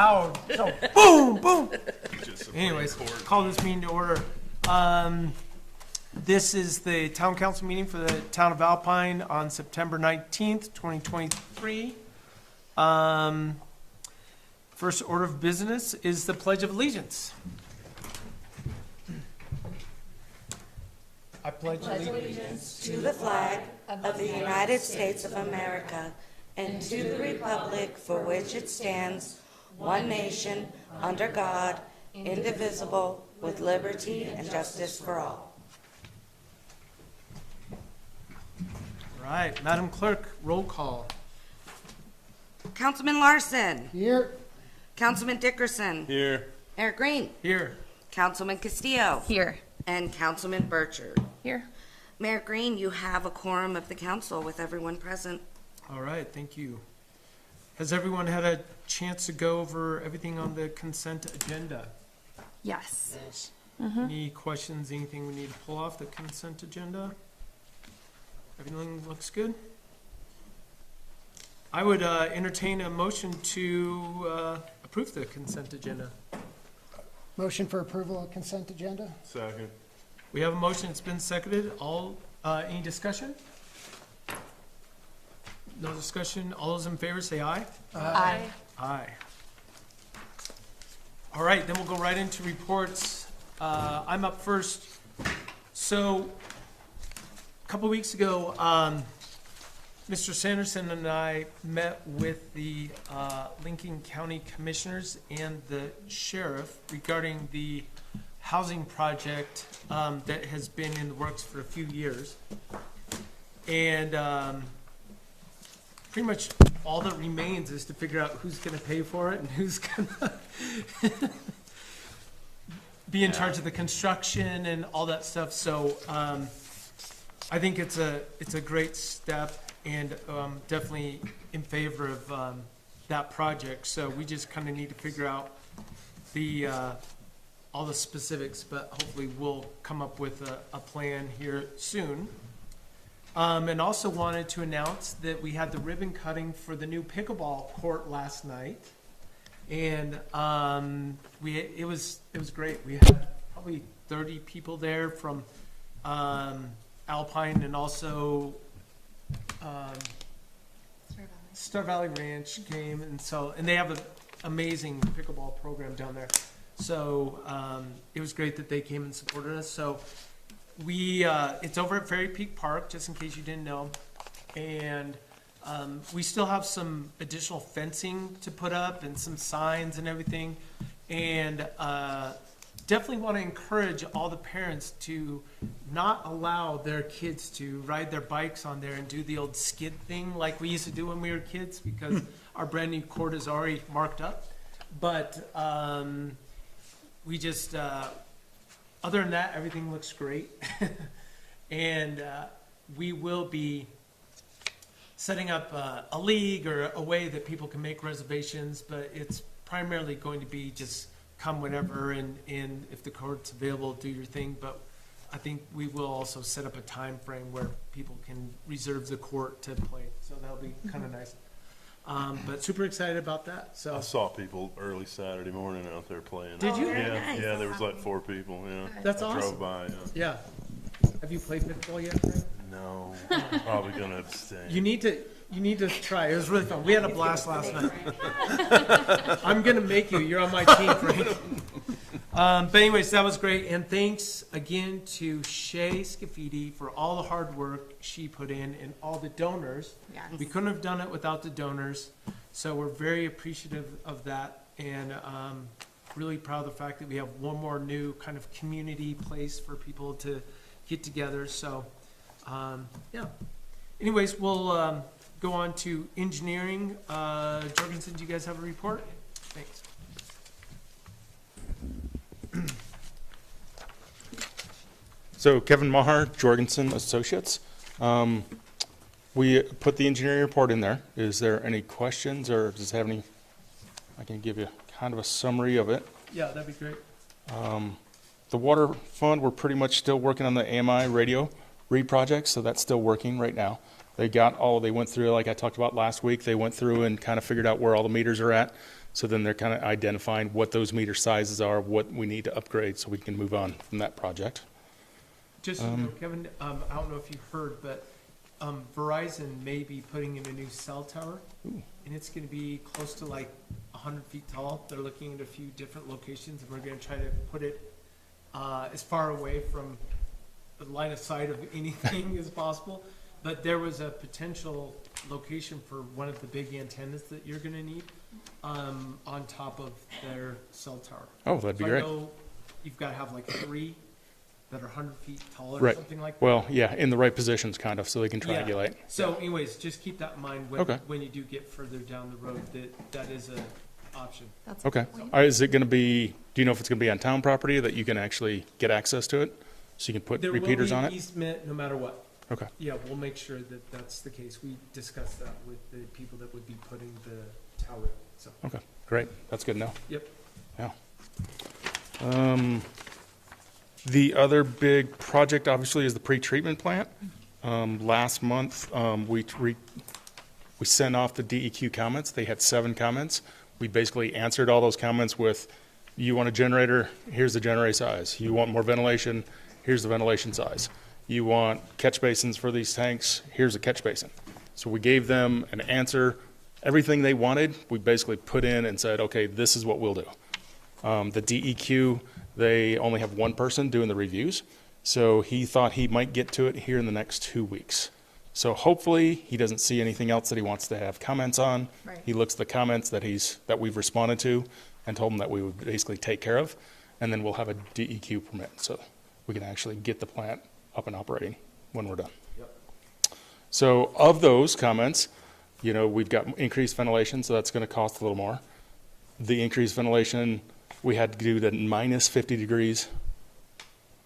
loud. So boom, boom. Anyways, call this meeting to order. This is the town council meeting for the town of Alpine on September 19th, 2023. First order of business is the Pledge of Allegiance. I pledge allegiance to the flag of the United States of America and to the republic for which it stands, one nation, under God, indivisible, with liberty and justice for all. All right, Madam Clerk, roll call. Councilman Larson. Here. Councilman Dickerson. Here. Eric Green. Here. Councilman Castillo. Here. And Councilman Burchard. Here. Mayor Green, you have a quorum of the council with everyone present. All right, thank you. Has everyone had a chance to go over everything on the consent agenda? Yes. Any questions, anything we need to pull off the consent agenda? Everything looks good? I would entertain a motion to approve the consent agenda. Motion for approval of consent agenda? Second. We have a motion, it's been seconded. Any discussion? No discussion. All those in favor say aye. Aye. Aye. All right, then we'll go right into reports. I'm up first. So, a couple weeks ago, Mr. Sanderson and I met with the Lincoln County Commissioners and the Sheriff regarding the housing project that has been in the works for a few years. And pretty much all that remains is to figure out who's going to pay for it and who's going to be in charge of the construction and all that stuff. So I think it's a great step, and definitely in favor of that project. So we just kind of need to figure out the all the specifics, but hopefully we'll come up with a plan here soon. And also wanted to announce that we had the ribbon cutting for the new pickleball court last night, and it was great. We had probably 30 people there from Alpine, and also Star Valley Ranch came, and they have an amazing pickleball program down there. So it was great that they came and supported us. So it's over at Ferry Peak Park, just in case you didn't know. And we still have some additional fencing to put up and some signs and everything. And definitely want to encourage all the parents to not allow their kids to ride their bikes on there and do the old skid thing like we used to do when we were kids, because our brand new court is already marked up. But we just... other than that, everything looks great. And we will be setting up a league or a way that people can make reservations, but it's primarily going to be just come whenever, and if the court's available, do your thing. But I think we will also set up a time frame where people can reserve the court to play. So that'll be kind of nice. But super excited about that. So I saw people early Saturday morning out there playing. Did you? Yeah, nice. yeah. There was like 4 people. Yeah, That's I awesome. drove by. Yeah. Yeah. Have you played pickleball yet, Frank? No, probably gonna abstain. You need to try. It was really fun. We had a blast last night. I'm gonna make you. You're on my team, Frank. But anyways, that was great. And thanks again to Shay Scafidi for all the hard work she put in and all the donors. Yes. We couldn't have done it without the donors. So we're very appreciative of that, and really proud of the fact that we have one more new kind of community place for people to get together. So, yeah. Anyways, we'll go on to engineering. Jorgensen, do you guys have a report? Thanks. So Kevin Maher, Jorgensen Associates. We put the engineering report in there. Is there any questions, or does it have any? I can give you kind of a summary of it. Yeah, that'd be great. The water fund, we're pretty much still working on the AMI radio read project, so that's still working right now. They went through, like I talked about last week, they went through and kind of figured out where all the meters are at. So then they're kind of identifying what those meter sizes are, what we need to upgrade so we can move on from that project. Just, so you know, Kevin, I don't know if you heard, but Verizon may be putting in a new cell tower, and it's gonna be close to like 100 feet tall. They're looking at a few different locations, and we're gonna try to put it as far away from the line of sight of anything as possible. But there was a potential location for one of the big antennas that you're gonna need on top of their cell tower. Oh, that'd be So I great. know you've gotta have like 3 that are 100 feet tall or Right. something like that. Well, yeah, in the right positions kind of, so they can Yeah. triangulate. So anyways, just keep that in mind when, Okay. when you do get further down the road, that is a option. That's a Okay. good point. Is it going to be, do you know if it's going to be on town property that you can actually get access to it? So you can put There will repeaters be on an it? easement no matter what. Okay. Yeah, we'll make sure that that's the case. We discussed that with the people that would be putting the tower, so, Okay, great. That's good to know. yep. Yeah. The other big project obviously is the pre-treatment plant. Last month, we sent off the DEQ comments. They had 7 comments. We basically answered all those comments with, you want a generator, here's the generator size. You want more ventilation, here's the ventilation size. You want catch basins for these tanks, here's a catch basin. So we gave them an answer. Everything they wanted, we basically put in and said, okay, this is what we'll do. The DEQ, they only have one person doing the reviews, so he thought he might get to it here in the next 2 weeks. So hopefully, he doesn't see anything else that he wants to have comments on. Right. He looks at the comments that we've responded to and told him that we would basically take care of, and then we'll have a DEQ permit, so we can actually get the plant up and operating when we're done. Yep. So of those comments, you know, we've got increased ventilation, so that's gonna cost a little more. The increased ventilation, we had to do the minus 50 degrees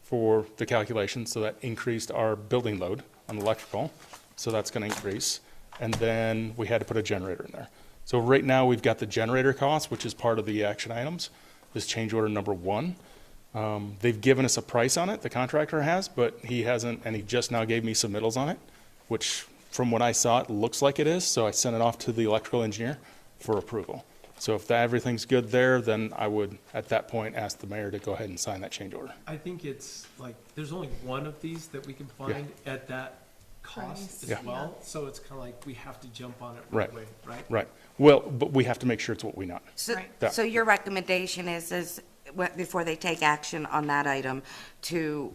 for the calculation, so that increased our building load on electrical, so that's gonna increase. And then we had to put a generator in there. So right now, we've got the generator cost, which is part of the action items, this change order number 1. They've given us a price on it, the contractor has, but he hasn't, and he just now gave me submittals on it, which from what I saw, it looks like it is, so I sent it off to the electrical engineer for approval. So if everything's good there, then I would, at that point, ask the mayor to go ahead and sign that change order. I think it's like, there's only one of these that we can find at that cost as Yeah. well. So it's kind of like, we have to jump on it Right. right away, right? Right. Well, but we have to make sure it's what we want. So, Right. Yeah. so your recommendation is before they take action on that item, to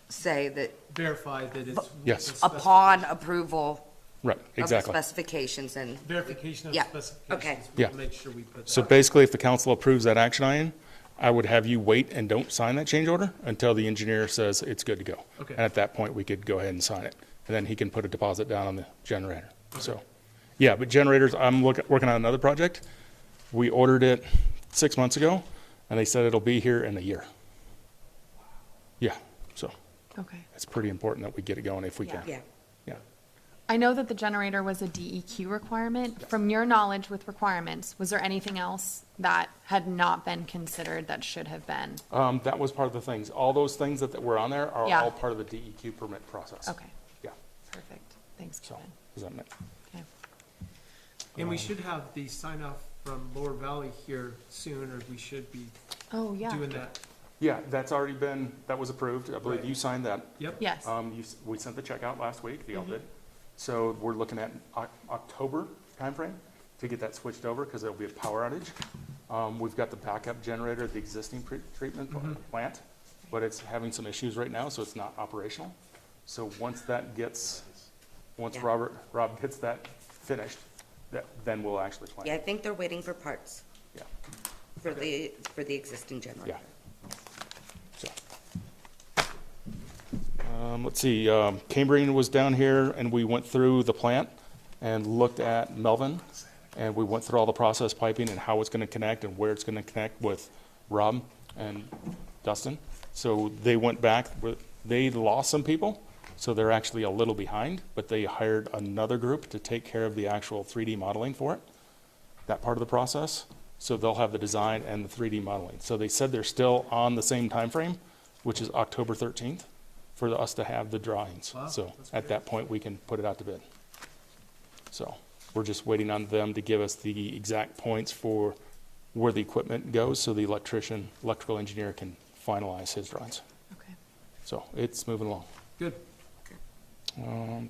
say that Verify that it's. Yes. the upon approval Right, of the exactly. specifications and, Verification of Yeah, specifications. okay. Yeah. We'll make sure we put that. So basically, if the council approves that action item, I would have you wait and don't sign that change order until the engineer says it's good to go. Okay. And at that point, we could go ahead and sign it. And then he can put a deposit down on the generator. So, yeah, but generators, I'm working on another project. We ordered it 6 months ago, and they said it'll be here in a year. Yeah, so Okay. it's pretty important that we get it going if we can. yeah. Yeah. I know that the generator was a DEQ requirement. From your knowledge with requirements, was there anything else that had not been considered that should have been? That was part of the things. All those things that were on there are Yeah. all part of the DEQ permit process. Okay, Yeah, perfect. Thanks, so, Kevin. does that make? Okay. And we should have the sign off from Lower Valley here soon, or we should be Oh, yeah. doing that. Yeah, that's already been, that was approved. I believe Right. you signed that. Yep. Yes. We sent the check out last week, the did. So we're looking at October timeframe to get that switched over because there'll be a power outage. We've got the backup generator at the existing treatment plant, but it's having some issues right now, so it's not operational. So once that gets, once Yeah. Rob gets that finished, then we'll actually plan. Yeah, I think they're waiting for parts Yeah, for the existing generator. yeah. So. Let's see, Cambrian was down here and we went through the plant and looked at Melvin. And we went through all the process piping and how it's gonna connect and where it's gonna connect with Rob and Dustin. So they went back, they lost some people, so they're actually a little behind, but they hired another group to take care of the actual 3D modeling for it, that part of the process. So they'll have the design and the 3D modeling. So they said they're still on the same time frame, which is October 13th, for us to have the drawings. Wow, So that's at great. that point, we can put it out to bid. So, We're just waiting on them to give us the exact points for where the equipment goes, so the electrical engineer can finalize his drawings. Okay. So it's moving along. Good. Um,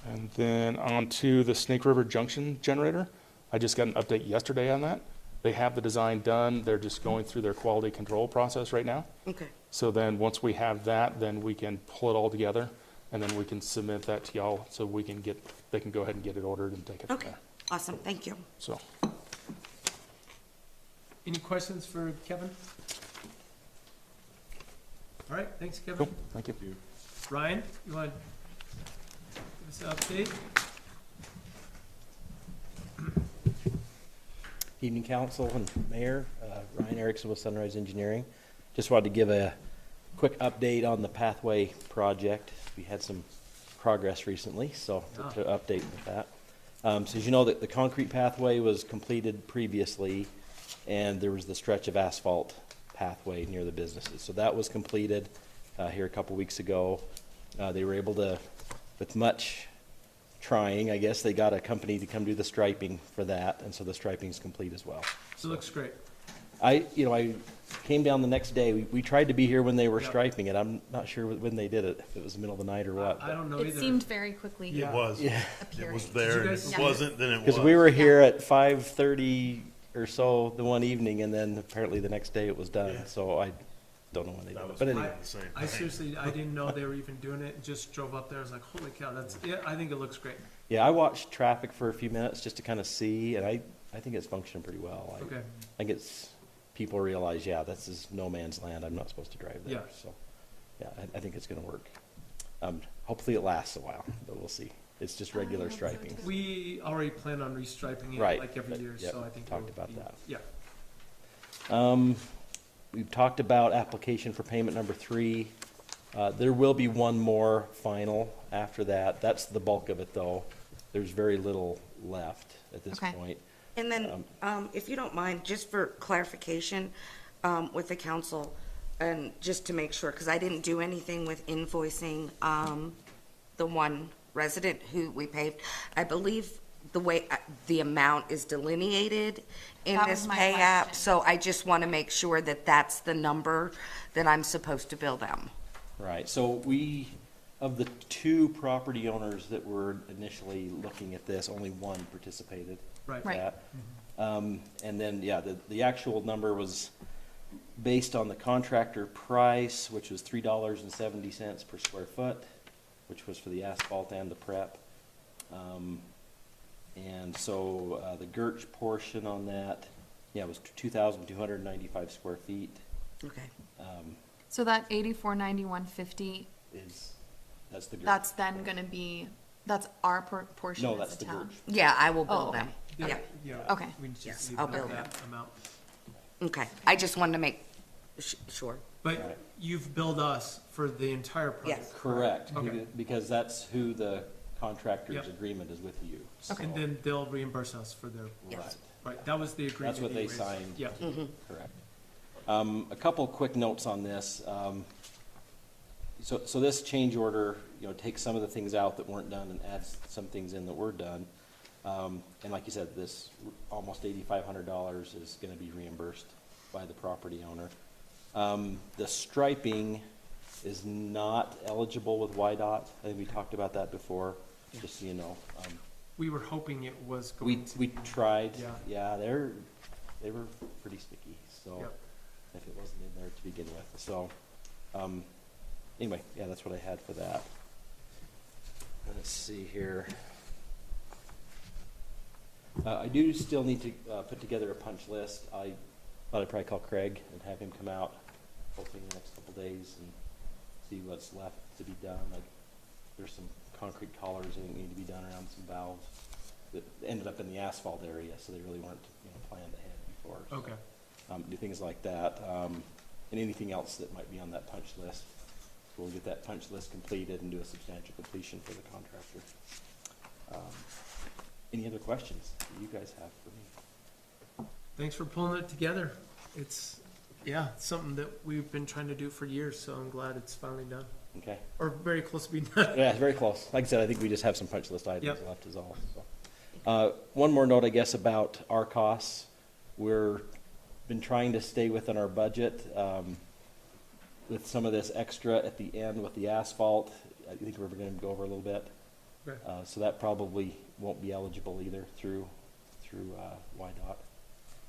And then on to the Snake River Junction generator. I just got an update yesterday on that. They have the design done. They're just going through their quality control process right now. Okay. So then, once we have that, then we can pull it all together, and then we can submit that to y'all, so they can go ahead and get it ordered and take it from Okay. there. Awesome. Thank you. So, Any questions for Kevin? All right, thanks, Kevin. cool, thank you. Ryan, you want to give us an update? Evening, council and mayor. Ryan Erickson with Sunrise Engineering. Just wanted to give a quick update on the pathway project. We had some progress recently, so to update with that. So as you know, the concrete pathway was completed previously, and there was the stretch of asphalt pathway near the businesses. So that was completed here a couple weeks ago. They were able to, with much trying, I guess, they got a company to come do the striping for that, and so the striping is complete as well. So it looks great. I came down the next day. We tried to be here when they were Yep. striping it. I'm not sure when they did it, if it was the middle of the night or what. I don't know It either. seemed very quickly Yeah. It was. Yeah, It appearing. was there, and guys if see it wasn't, then it was. because we were here at 5:30 or so the one evening, and then apparently the next day it was done. Yeah. So I don't know when they That did it. was But probably anyway, the same I thing. seriously, I didn't know they were even doing it. Just drove up there. I was like, holy cow, I think it looks great. yeah, I watched traffic for a few minutes just to kind of see, and I think it's functioning pretty well. Okay. I think it's, people realize, yeah, this is no man's land. I'm not supposed to drive there. Yeah. So, yeah, I think it's going to work. Hopefully it lasts a while, but we'll see. It's just regular striping. We already plan on restriping it Right. like every year, Yep. so I think. Talked we'll about be- that. Yeah. We've talked about application for payment number 3. There will be one more final after that. That's the bulk of it, though. There's very little left at this Okay. point. And then, if you don't mind, just for clarification, with the council, and just to make sure, because I didn't do anything with invoicing, the one resident who we paved. I believe the way, the amount is delineated in That this was my pay app, question. so I just want to make sure that that's the number that I'm supposed to bill them. Right, so of the 2 property owners that were initially looking at this, only one participated. Right. Right. That. And then, yeah, the actual number was based on the contractor price, which was $3.70 per square foot, which was for the asphalt and the prep. And so, the Gertz portion on that, yeah, was 2,295 square feet, Okay. So that 849150, that's the Gertz. that's then gonna be, that's our portion No, as that's a the town? Gertz. Yeah, I will Oh, bill okay. them. Yeah, Okay. We just Yes, leave I'll it at bill that amount. okay. I just wanted to make sure. But Right. you've billed us for the entire project. Yes. Correct, Okay. because that's who the contractor's Yep. agreement is with you. Okay. And then they'll reimburse us for their, Yes. right, that was the agreement. That's what you they raised. signed. Yeah. Correct. A couple quick notes on this. So this change order, takes some of the things out that weren't done and adds some things in that were done. And like you said, this almost $8,500 is gonna be reimbursed by the property owner. The striping is not eligible with YDOT. I think we talked about that before, just so you know. We were hoping it was We, going to. we tried, Yeah. yeah, they were pretty sticky, so, Yep. if it wasn't in there to begin with, so, anyway, yeah, that's what I had for that. Let's see here. I do still need to, put together a punch list. I thought I'd probably call Craig and have him come out, hopefully in the next couple days, and see what's left to be done. Like, there's some concrete collars that need to be done around some valves that ended up in the asphalt area, so they really weren't, planned ahead before. So, Okay. do things like that, and anything else that might be on that punch list. We'll get that punch list completed and do a substantial completion for the contractor. Any other questions that you guys have for me? Thanks for pulling it together. It's, yeah, it's something that we've been trying to do for years, so I'm glad it's finally done. Okay. or very close to being done. Yeah, it's very close. Like I said, I think we just have some punch list items Yep. left is all, so. One more note, I guess, about our costs. We're been trying to stay within our budget, with some of this extra at the end with the asphalt. I think we're gonna go over a little bit. Okay. So that probably won't be eligible either through YDOT.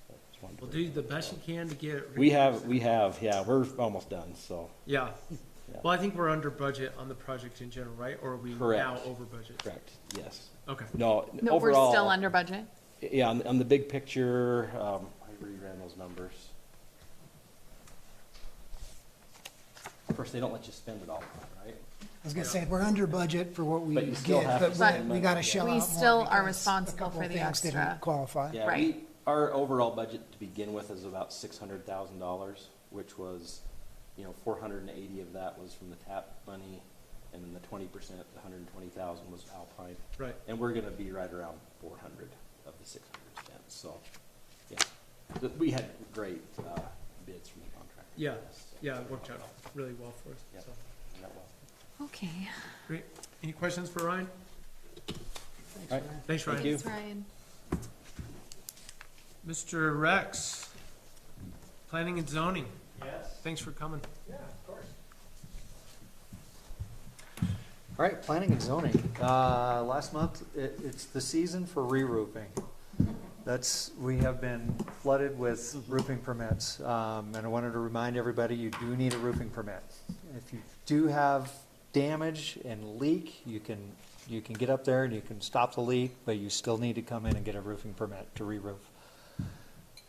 But just wanted to Well, bring do the best you can to get it. We have, yeah, we're almost done, so, Yeah. Yeah. Well, I think we're under budget on the project in general, right? Or are we Correct. now over budget? correct, yes. Okay. No, No, we're overall. still under budget. Yeah, on the big picture, I reran those numbers. Of course, they don't let you spend it all, right? I was gonna say, we're under budget for what we But you still get, have to but spend we gotta shell out We more still are because responsible a couple for the things didn't extra. qualify. Yeah, Right. our overall budget to begin with is about $600,000, which was, 480 of that was from the TAP money, and then the 20%, the 120,000 was Alpine. Right. And we're gonna be right around 400 of the 600 spent, so, yeah. We had great, bids from the contractor. Yeah. Yes. Yeah, it worked out really well for us. Yep. So, That well. Okay. great. Any questions for Ryan? All right, Thanks, Ryan. thank you. Thanks, Ryan. Mr. Rex, planning and zoning. Yes. Thanks for coming. Yeah, of course. All right, planning and zoning. Last month, it's the season for re-roofing. We have been flooded with roofing permits, and I wanted to remind everybody, you do need a roofing permit. If you do have damage and leak, you can get up there and you can stop the leak, but you still need to come in and get a roofing permit to re-roof.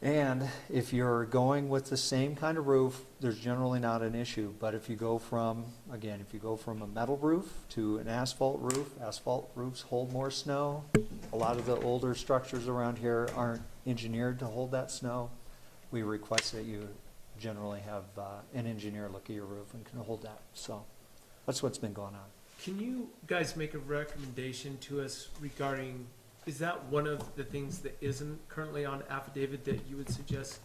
And if you're going with the same kind of roof, there's generally not an issue. But if you go from a metal roof to an asphalt roofs hold more snow. A lot of the older structures around here aren't engineered to hold that snow. We request that you generally have an engineer look at your roof and can hold that. So that's what's been going on. Can you guys make a recommendation to us regarding, is that one of the things that isn't currently on affidavit that you would suggest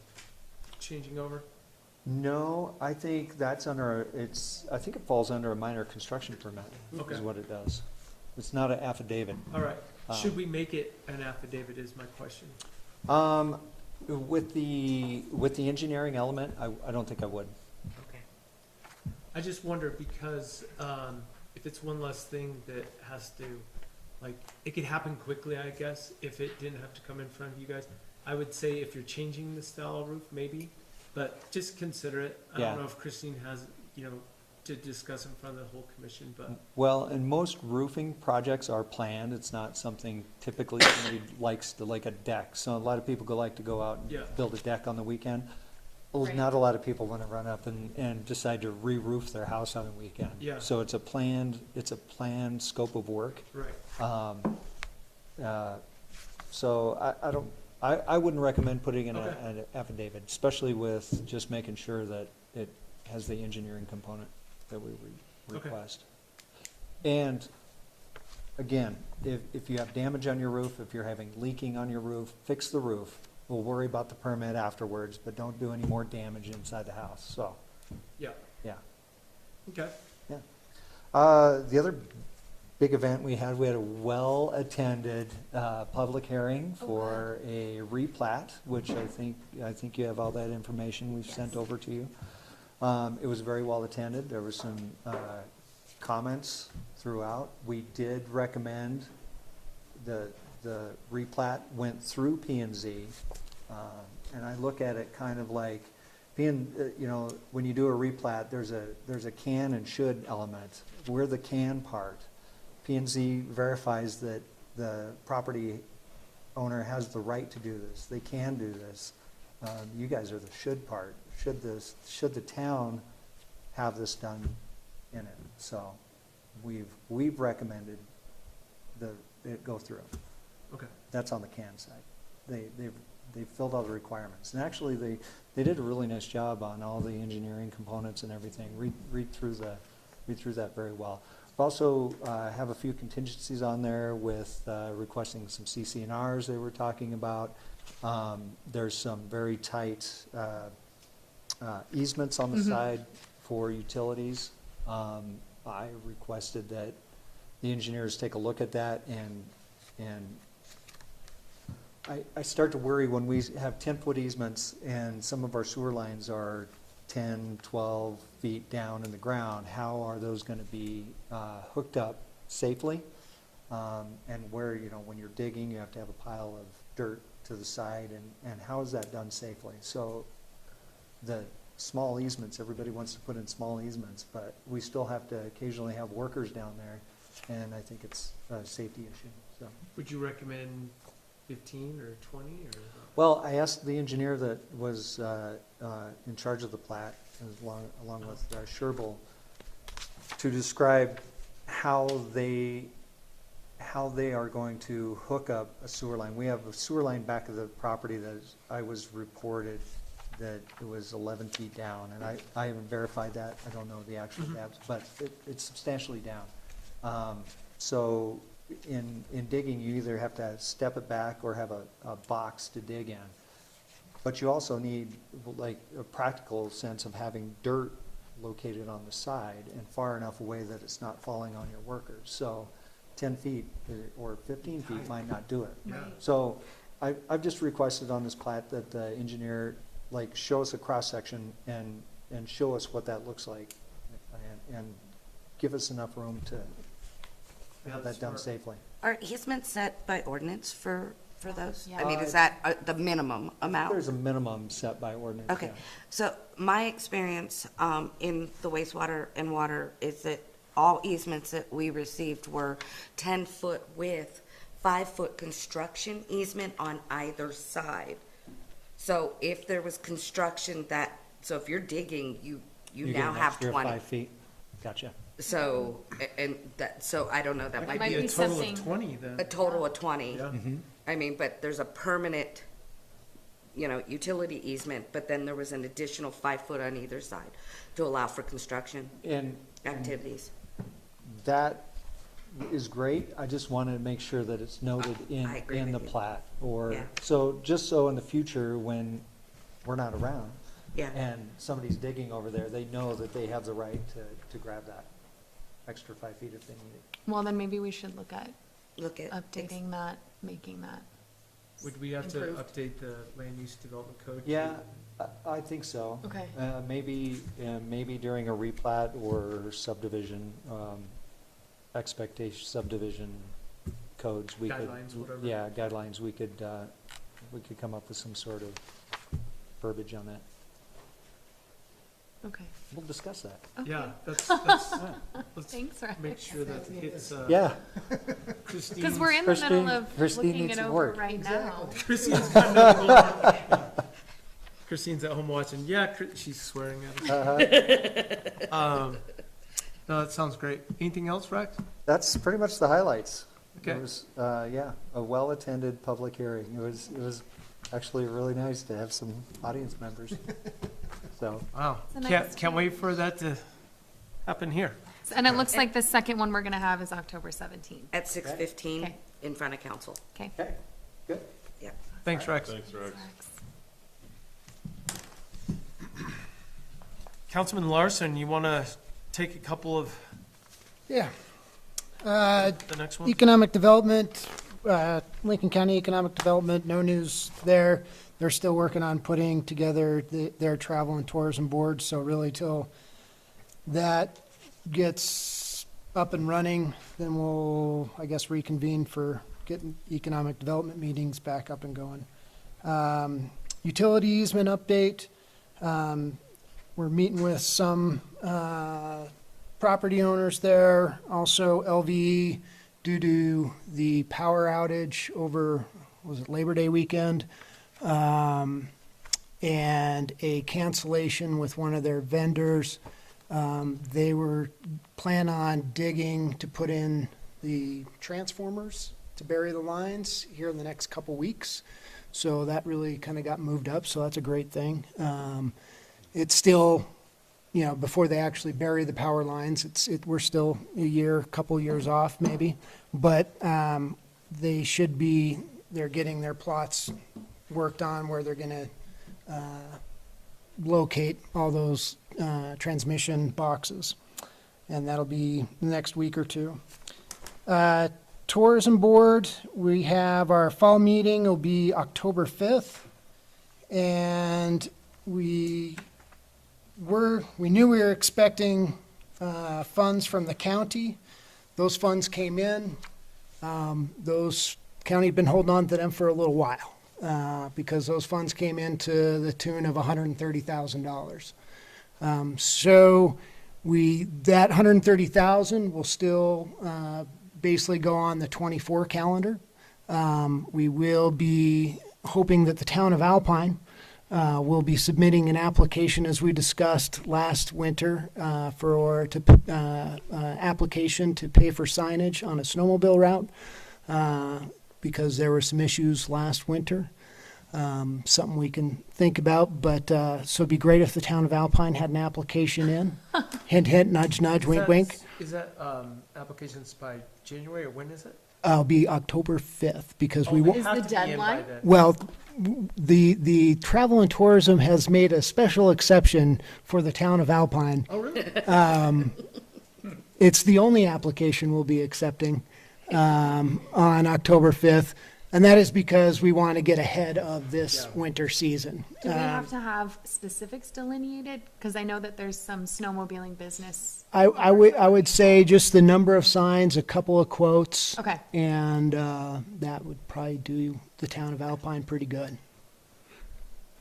changing over? No, I think that's I think it falls under a minor construction permit, Okay. is what it does. It's not an affidavit. All right. Should we make it an affidavit is my question. With the engineering element, I don't think I would. Okay. I just wonder because, if it's one less thing that has to, like, it could happen quickly, I guess, if it didn't have to come in front of you guys. I would say if you're changing the style of roof, maybe, but just consider it. I Yeah. don't know if Christine has, to discuss in front of the whole commission, but, Well, and most roofing projects are planned. It's not something typically somebody likes to, like a deck. So a lot of people like to go out and Yeah. build a deck on the weekend. Well, Right. not a lot of people want to run up and decide to re-roof their house on a weekend. Yeah. So it's a planned scope of work. right. So I wouldn't recommend putting in Okay. an affidavit, especially with just making sure that it has the engineering component that we Okay. request. And again, if you have damage on your roof, if you're having leaking on your roof, fix the roof. We'll worry about the permit afterwards, but don't do any more damage inside the house, so, Yeah, yeah. okay. The other big event we had a well-attended public hearing for a replat, which I think you have all that information we've sent over to you. It was very well-attended. There were some comments throughout. We did recommend the replat went through P and Z. And I look at it kind of like, when you do a replat, there's a can and should element. We're the can part. P and Z verifies that the property owner has the right to do this. They can do this. You guys are the should part. Should the town have this done in it? So we've recommended it go through. Okay. That's on the can side. They filled all the requirements. And actually, they did a really nice job on all the engineering components and everything. Read through that very well. We also have a few contingencies on there with requesting some CC&Rs they were talking about. There's some very tight easements on the side for utilities. I requested that the engineers take a look at that, and I start to worry when we have 10-foot easements and some of our sewer lines are 10, 12 feet down in the ground. How are those gonna be hooked up safely? And where, when you're digging, you have to have a pile of dirt to the side, and how is that done safely? So the small easements, everybody wants to put in small easements, but we still have to occasionally have workers down there, and I think it's a safety issue, so. Would you recommend 15 or 20 or? Well, I asked the engineer that was in charge of the plat, along with Sherbel, to describe how they are going to hook up a sewer line. We have a sewer line back of the property that I was reported that it was 11 feet down, and I haven't verified that. I don't know the actual depth, but it's substantially down. So in digging, you either have to step it back or have a box to dig in. But you also need, like, a practical sense of having dirt located on the side and far enough away that it's not falling on your workers. So 10 feet or 15 feet might not do it. Yeah. So I've just requested on this plat that the engineer, like, show us a cross-section and show us what that looks like, and give us enough room to have that done safely. Are easements set by ordinance for those? Yeah. I mean, is that the minimum amount? There's a minimum set by ordinance. Okay, yeah. so my experience in the wastewater and water is that all easements that we received were 10-foot width, 5-foot construction easement on either side. So if there was construction so if you're digging, you get now an have extra 20. 5 feet. Gotcha. So, so I don't know, that might might be Be be a total something- of 20 then. a total of 20. Yeah. I mean, but there's a permanent, utility easement, but then there was an additional 5 foot on either side to allow for construction And activities. that is great. I just wanted to make sure that it's noted I agree in the with you. plat. Yeah. Just so in the future, when we're not around, Yeah, and somebody's digging over there, they know that they have the right to grab that extra 5 feet if they need it. Well, then maybe we should look at look at. updating that, making that. Would we have to Improved. update the land use development code? to- Yeah, I think so. Okay. Maybe during a replat or subdivision, subdivision codes, we could. Guidelines, whatever. Yeah, guidelines, we could come up with some sort of verbiage on that. Okay. We'll discuss that. Yeah, let's Thanks, Rex. make sure that it's Yeah, Christine's. Because we're in the middle of Christine looking needs it some over work. right now. Christine's kind of Christine's at home watching. Yeah, she's swearing at us. No, that sounds great. Anything else, Rex? that's pretty much the highlights. Okay. It was, a well-attended public hearing. It was actually really nice to have some audience members. So, Wow. It's a Can't nice wait for that to happen here. And it looks like the second one we're gonna have is October 17th. At 6:15 Okay. in front of council. Okay. okay, good. Yeah. Thanks, Rex. Thanks, Rex. Councilman Larson, you want to take a couple of Yeah. the next one? Economic development, Lincoln County Economic Development, no news there. They're still working on putting together their travel and tourism board, so really till that gets up and running, then we'll, I guess, reconvene for getting economic development meetings back up and going. Utility easement update, we're meeting with some property owners there, also LVE, due to the power outage over, was it Labor Day weekend? And a cancellation with one of their vendors. They were plan on digging to put in the transformers to bury the lines here in the next couple weeks. So that really kind of got moved up, so that's a great thing. It's still, before they actually bury the power lines, we're still couple years off maybe. But they're getting their plots worked on where they're gonna locate all those transmission boxes. and that'll be the next week or two. Tourism Board, we have our fall meeting will be October 5th, and we knew we were expecting funds from the county. Those funds came in. Those county had been holding on to them for a little while because those funds came in to the tune of $130,000. So that $130,000 will still basically go on the 24 calendar. We will be hoping that the town of Alpine will be submitting an application, as we discussed last winter, application to pay for signage on a snowmobile route because there were some issues last winter. Something we can think about, but so it'd be great if the town of Alpine had an application in. Hint, hint, nudge, nudge, wink, wink. Is that applications by January, or when is it? It'll be October 5th because Oh, we they won't. Is have the to be in by deadline? then. Well, the Travel and Tourism has made a special exception for the town of Alpine. Oh, really? It's the only application we'll be accepting on October 5th, and that is because we want to get ahead of this Yeah. winter season. Do we have to have specifics delineated? Because I know that there's some snowmobiling business. I would say just the number of signs, a couple of quotes. Okay. And that would probably do the town of Alpine pretty good.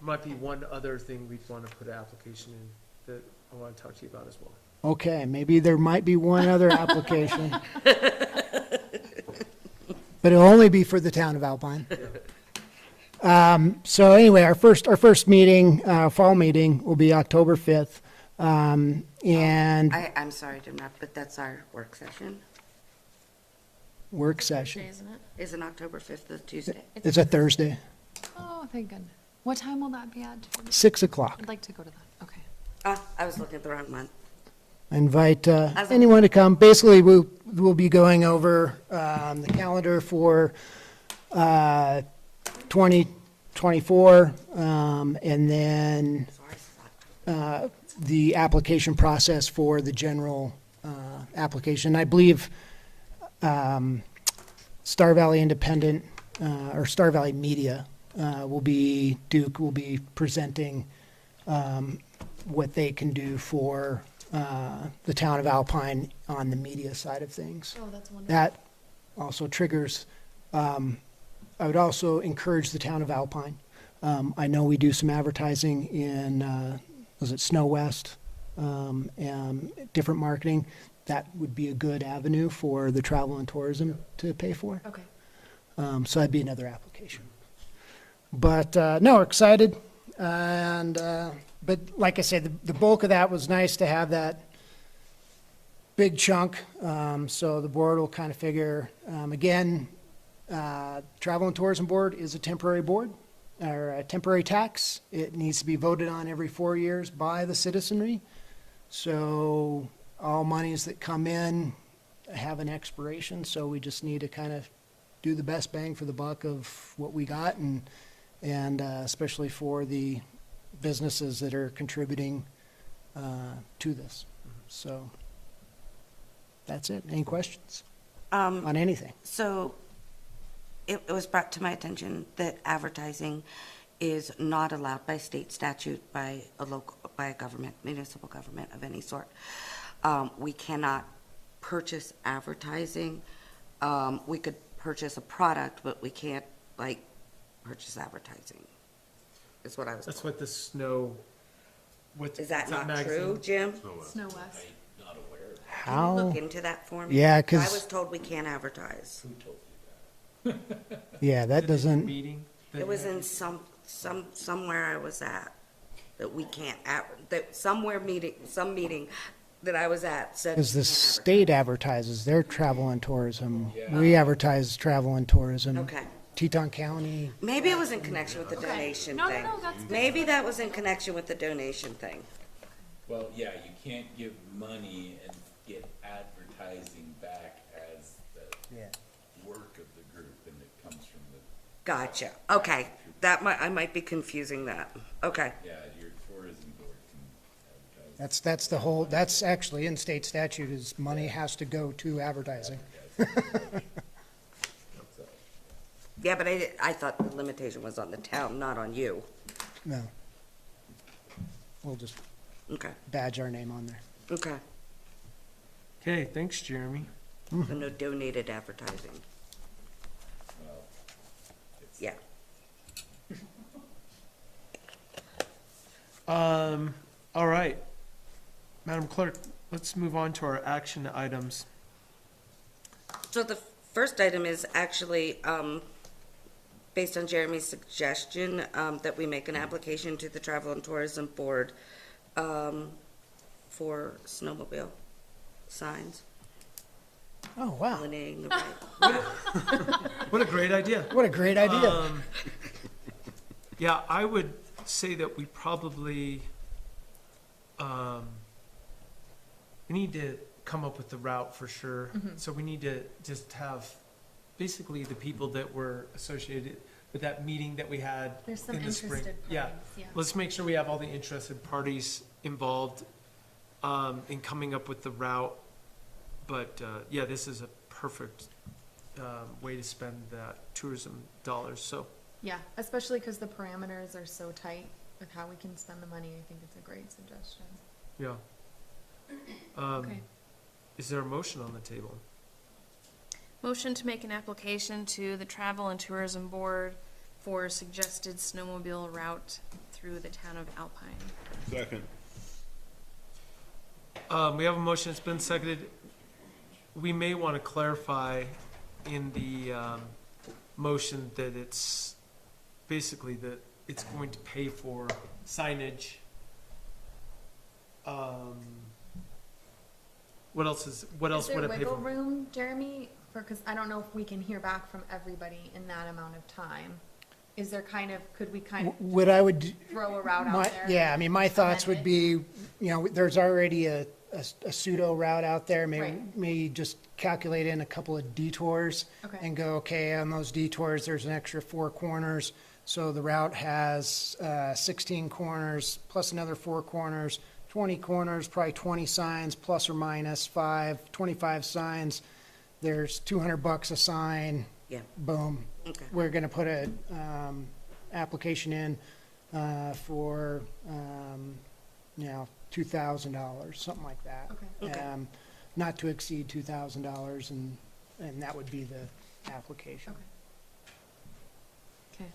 Might be one other thing we'd want to put an application in that I want to talk to you about as well. Okay, maybe there might be one other application. But it'll only be for the town of Alpine. So anyway, our first meeting, fall meeting, will be October 5th. And I'm sorry to interrupt, but that's our work session. work session. Isn't it? Isn't October 5th the Tuesday? It's a Thursday, Oh, thank goodness. What time will that be at? 6 o'clock. I'd like to go to that. Okay. I was looking at the wrong month. I invite As a- anyone to come. Basically, we'll be going over the calendar for 2024, and then Sorry, it's the application process for the general application. I believe Star Valley Independent or Star Valley Media Duke will be presenting what they can do for the town of Alpine on the media side of things. Oh, that's wonderful. That also triggers, I would also encourage the town of Alpine. I know we do some advertising in, was it Snow West, and different marketing. That would be a good avenue for the travel and tourism to pay for. Okay. So that'd be another application. But, no, we're excited. And, but like I said, the bulk of that was nice to have that big chunk. So the board will kind of figure, again, Travel and Tourism Board is a temporary board, or a temporary tax. It needs to be voted on every 4 years by the citizenry. So all monies that come in have an expiration, so we just need to kind of do the best bang for the buck of what we got, and especially for the businesses that are contributing to this. So that's it. Any questions on anything? So it was brought to my attention that advertising is not allowed by state statute by a government, municipal government of any sort. We cannot purchase advertising. We could purchase a product, but we can't purchase advertising, is what I was That's told. what the snow, what. Is that not magazine? true, Jim? Snow West. Can you look How? into that for me? Yeah, I 'cause- was told we can't advertise. Yeah, that doesn't, Meeting? that It was you had? in somewhere I was at, that we can't, that some meeting that I was at said. because we the can't state advertises their travel and tourism. We advertise travel and tourism. Okay. Teton County, Maybe it was in connection with the donation No, no, thing. no, that's good. Maybe that was in connection with the donation thing. Well, yeah, you can't give money and get advertising back as the work of the group, and it comes from the, Gotcha. Okay, I might be confusing that. Okay. yeah, your tourism board can advertise That's the whole, that's actually in state statute is money has to go to advertising. Yeah, but I thought the limitation was on the town, not on you. No. We'll just Okay, badge our name on there. okay. Okay, thanks, Jeremy. So no donated advertising. Well, it's Yeah. All right. Madam Clerk, let's move on to our action items. So the first item is actually, based on Jeremy's suggestion, that we make an application to the Travel and Tourism Board, for snowmobile signs, Oh, wow. delineating the right. What a great idea. What a great idea. Yeah, I would say that we probably, we need to come up with the route for sure. So we need to just have basically the people that were associated with that meeting that we had There's some in the spring. interested Yeah, parties, yeah. let's make sure we have all the interested parties involved in coming up with the route. But yeah, this is a perfect way to spend that tourism dollars. So Yeah, especially because the parameters are so tight with how we can spend the money. I think it's a great suggestion. yeah. Okay. Is there a motion on the table? Motion to make an application to the Travel and Tourism Board for suggested snowmobile route through the town of Alpine. Second. We have a motion, it's been seconded. We may want to clarify in the motion that it's basically that it's going to pay for signage. What else would Is there it pay wiggle for? room, Jeremy? Because I don't know if we can hear back from everybody in that amount of time. Is there kind of, could we kind of What I would, throw a route out my, there? yeah, I mean, my thoughts would Amend be, you know, there's already a pseudo route out there. Right. Maybe just calculate in a couple of detours Okay. and go, okay, on those detours, there's an extra 4 corners. So the route has 16 corners plus another 4 corners, 20 corners, probably 20 signs plus or minus 25 signs. There's $200 a sign. Yeah. Boom. Okay. We're gonna put a, application in, for, you know, $2,000, something like that. Okay. Okay. Not to exceed $2,000 and that would be the application. Okay.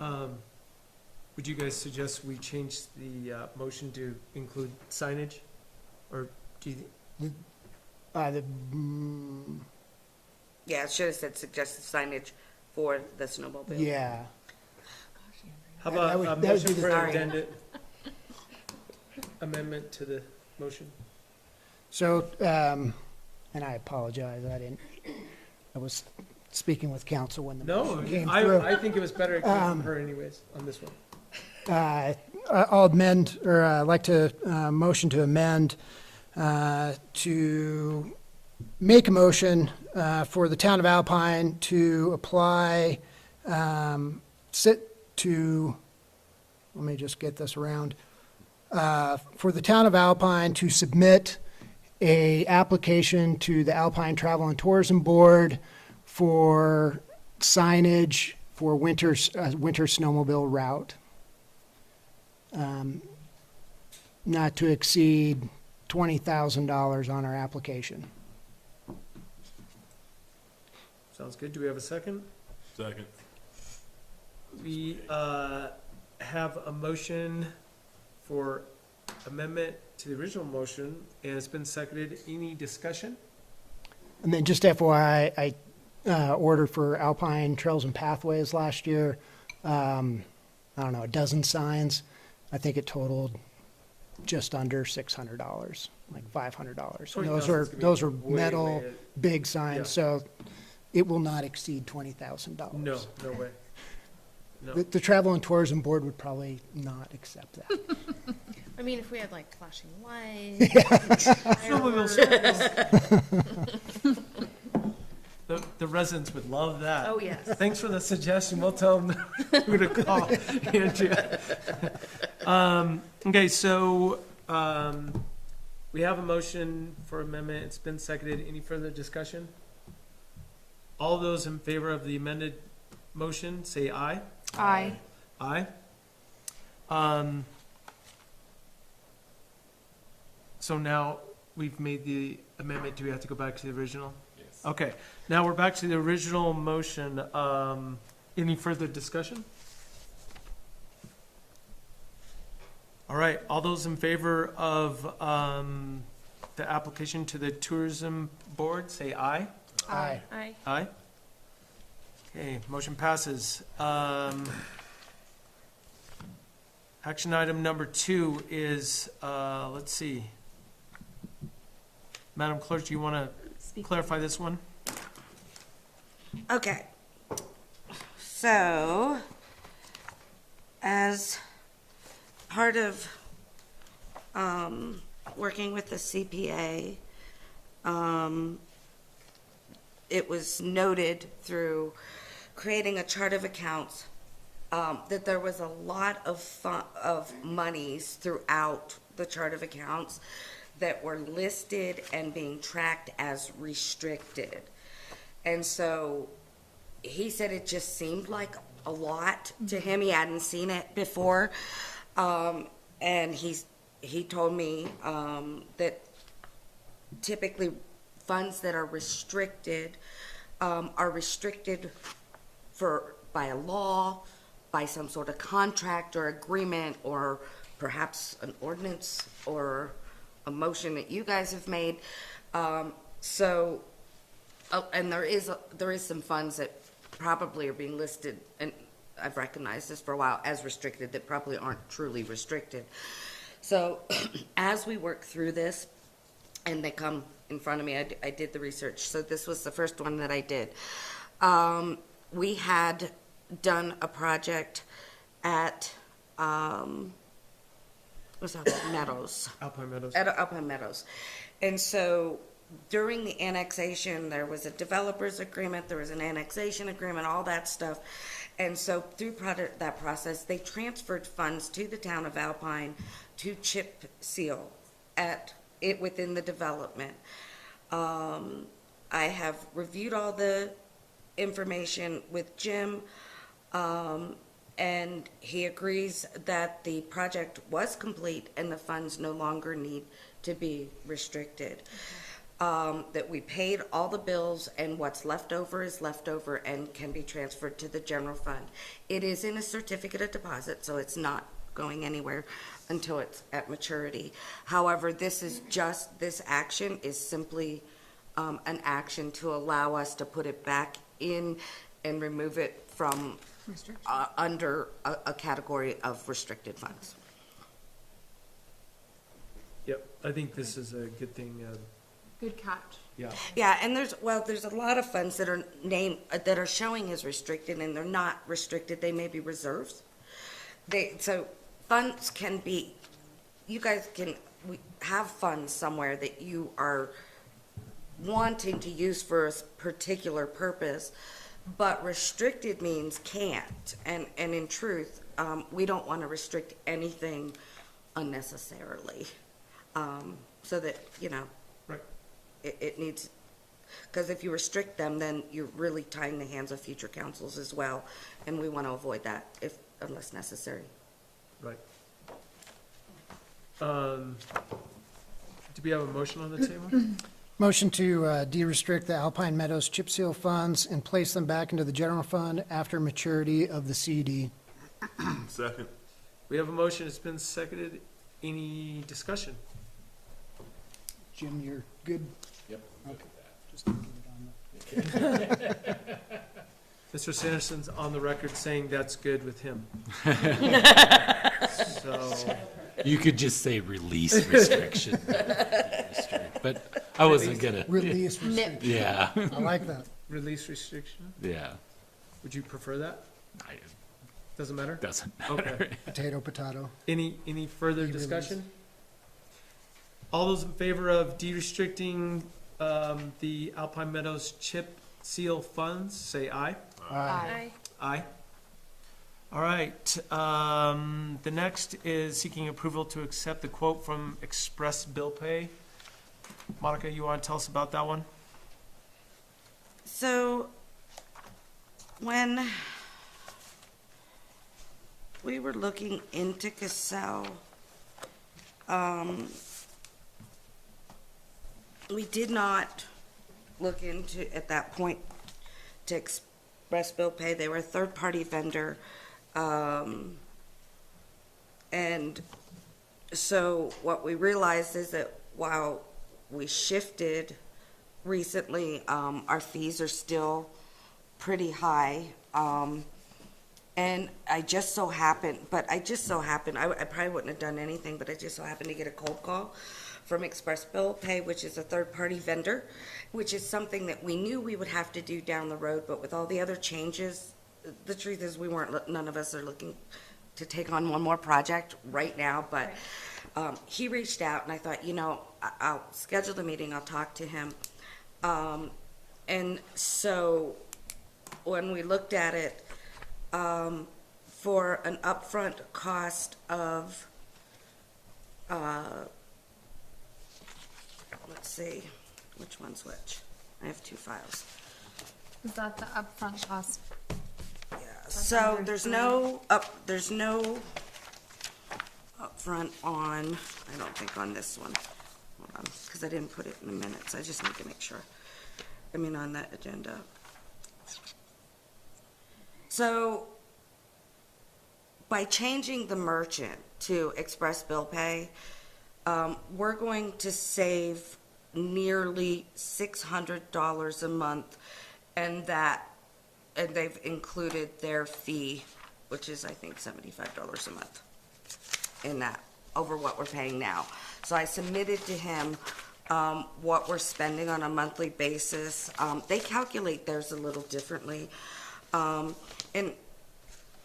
Okay. Would you guys suggest we change the motion to include signage? Or do you, Yeah, it should have said suggested signage for the snowmobile. Yeah, how That about would- a that would motion be the- for Sorry. addendum? Amendment to the motion? so, and I apologize, I was speaking with council when the No, motion came through. I think it was better it came from her anyways, on this one. I'll amend, or I'd like to, motion to amend, to make a motion, for the town of Alpine to apply, let me just get this around. For the town of Alpine to submit a application to the Alpine Travel and Tourism Board for signage for winter snowmobile route. Not to exceed $20,000 on our application. Sounds good. Do we have a second? Second. We have a motion for amendment to the original motion, and it's been seconded. Any discussion? And then just FYI, I ordered for Alpine Trails and Pathways last year, I don't know, a dozen signs. I think it totaled just under $600, like $500. And those are Way, metal, way- big Yeah. signs, so it will not exceed $20,000. No, no way. No. The Travel and Tourism Board would probably not accept that. I mean, if we had like flashing lights. The residents would love that. Oh, yes. Thanks for the suggestion. We'll tell them who to call. Andrea. Okay, so We have a motion for amendment. It's been seconded. Any further discussion? All those in favor of the amended motion, say aye. Aye. Aye. So now we've made the amendment. Do we have to go back to the original? Yes. Okay, now we're back to the original motion. Any further discussion? All right, all those in favor of the application to the tourism board, say aye. Aye. Aye. Aye. Okay, motion passes. Action item number 2 is, let's see. Madam Clerk, do you want to clarify this one? Okay. So, as part of working with the CPA, it was noted through creating a chart of accounts that there was a lot of monies throughout the chart of accounts that were listed and being tracked as restricted. And so he said it just seemed like a lot to him. He hadn't seen it before. And he told me that typically funds that are restricted by a law, by some sort of contract or agreement, or perhaps an ordinance or a motion that you guys have made. And there is some funds that probably are being listed, and I've recognized this for a while, as restricted, that probably aren't truly restricted. So as we work through this, and they come in front of me, I did the research. So this was the first one that I did. We had done a project at Meadows. Alpine Meadows. At Alpine Meadows. And so during the annexation, there was a developer's agreement, there was an annexation agreement, all that stuff. And so through that process, they transferred funds to the town of Alpine to chip seal within the development. I have reviewed all the information with Jim, and he agrees that the project was complete and the funds no longer need to be restricted. That we paid all the bills, and what's left over is left over and can be transferred to the general fund. It is in a certificate of deposit, so it's not going anywhere until it's at maturity. However, this action is simply an action to allow us to put it back in and remove it from under a category of restricted funds. Yep, I think this is a good thing. Good catch. Yeah. Yeah, and there's a lot of funds that are showing as restricted, and they're not restricted. They may be reserves. So funds can be, you guys can have funds somewhere that you are wanting to use for a particular purpose, but restricted means can't. And in truth, we don't want to restrict anything unnecessarily, so that, Right. it needs, because if you restrict them, then you're really tying the hands of future councils as well, and we want to avoid that unless necessary. Right. Do we have a motion on the table? Motion to de-restrict the Alpine Meadows chip seal funds and place them back into the general fund after maturity of the CD. Second. We have a motion. It's been seconded. Any discussion? Jim, you're good? Yep. Okay. Just gonna get it on the- Mr. Sanderson's on the record saying that's good with him. So, You could just say release restriction. But I wasn't gonna, Release, restrict. yeah, I like that. release restriction. yeah. Would you prefer that? It Doesn't matter? doesn't Okay. matter. Potato, potato. Any further Release. discussion? All those in favor of de-restricting the Alpine Meadows chip seal funds, say aye. Aye. Aye. All right, the next is seeking approval to accept the quote from Express Bill Pay. Monica, you want to tell us about that one? So, when we were looking into Casell, we did not look into, at that point, to Express Bill Pay. They were a third-party vendor. And so what we realized is that while we shifted recently, our fees are still pretty high. And I just so happened, I probably wouldn't have done anything, but I just so happened to get a cold call from Express Bill Pay, which is a third-party vendor, which is something that we knew we would have to do down the road, but with all the other changes, the truth is none of us are looking to take on one more project right now, but he reached out and I thought, I'll schedule the meeting, I'll talk to him. And so when we looked at it, for an upfront cost of, let's see, which one's which? I have two files. Is that the upfront cost? Yeah, so there's no upfront on, I don't think on this one. Hold on, because I didn't put it in the minutes. I just need to make sure. On that agenda. So by changing the merchant to Express Bill Pay, we're going to save nearly $600 a month, and they've included their fee, which is I think $75 a month in that, over what we're paying now. So I submitted to him what we're spending on a monthly basis. They calculate theirs a little differently, and